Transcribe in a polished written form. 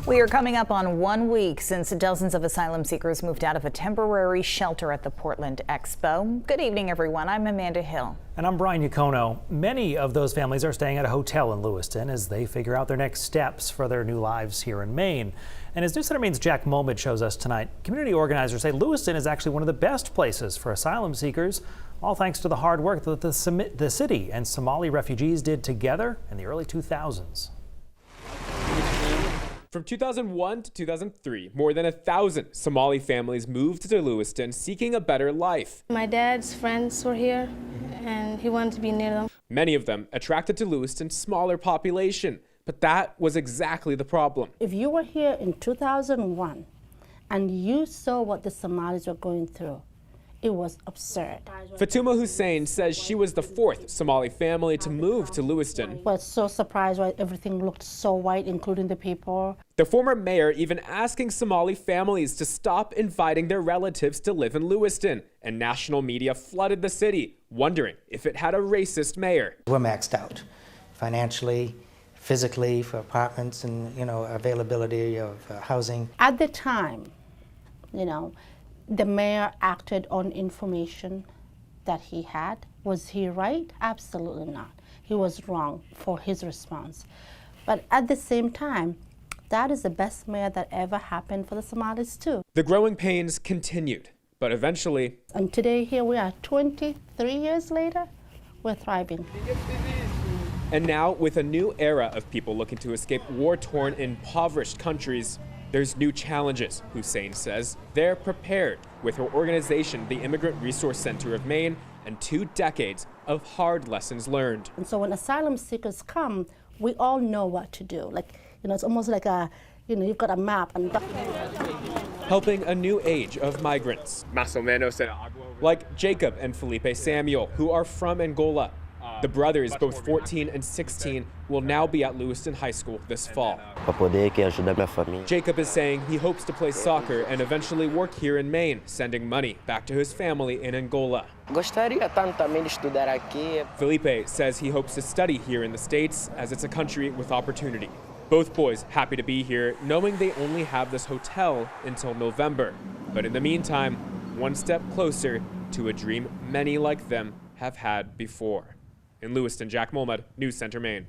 We are coming up on 1 week since dozens of asylum seekers moved out of a temporary shelter at the Portland Expo. Good evening, everyone. I'm Amanda Hill. And I'm Brian Yacono. Many of those families are staying at a hotel in Lewiston as they figure out their next steps for their new lives here in Maine. And as News Center Maine's Jack Mulmid shows us tonight, community organizers say Lewiston is actually one of the best places for asylum seekers, all thanks to the hard work that the city and Somali refugees did together in the early 2000s. From 2001 to 2003, more than 1,000 Somali families moved to Lewiston seeking a better life. My dad's friends were here, and he wanted to be near them. Many of them attracted to Lewiston's smaller population, but that was exactly the problem. If you were here in 2001 and you saw what the Somalis were going through, it was absurd. Fatuma Hussein says she was the fourth Somali family to move to Lewiston. I was so surprised why everything looked so white, including the people. The former mayor even asking Somali families to stop inviting their relatives to live in Lewiston, and national media flooded the city, wondering if it had a racist mayor. We're maxed out financially, physically, for apartments and, availability of housing. At the time, the mayor acted on information that he had. Was he right? Absolutely not. He was wrong for his response. But at the same time, that is the best mayor that ever happened for the Somalis too. The growing pains continued, but eventually... And today here we are, 23 years later, we're thriving. And now, with a new era of people looking to escape war-torn, impoverished countries, there's new challenges, Hussein says. They're prepared with her organization, the Immigrant Resource Center of Maine, and 2 decades of hard lessons learned. And so when asylum seekers come, we all know what to do. It's almost like you've got a map. And helping a new age of migrants. Like Jacob and Felipe Samuel, who are from Angola. The brothers, both 14 and 16, will now be at Lewiston High School this fall. Jacob is saying he hopes to play soccer and eventually work here in Maine, sending money back to his family in Angola. Felipe says he hopes to study here in the States, as it's a country with opportunity. Both boys happy to be here, knowing they only have this hotel until November. But in the meantime, one step closer to a dream many like them have had before. In Lewiston, Jack Mulmid, News Center, Maine.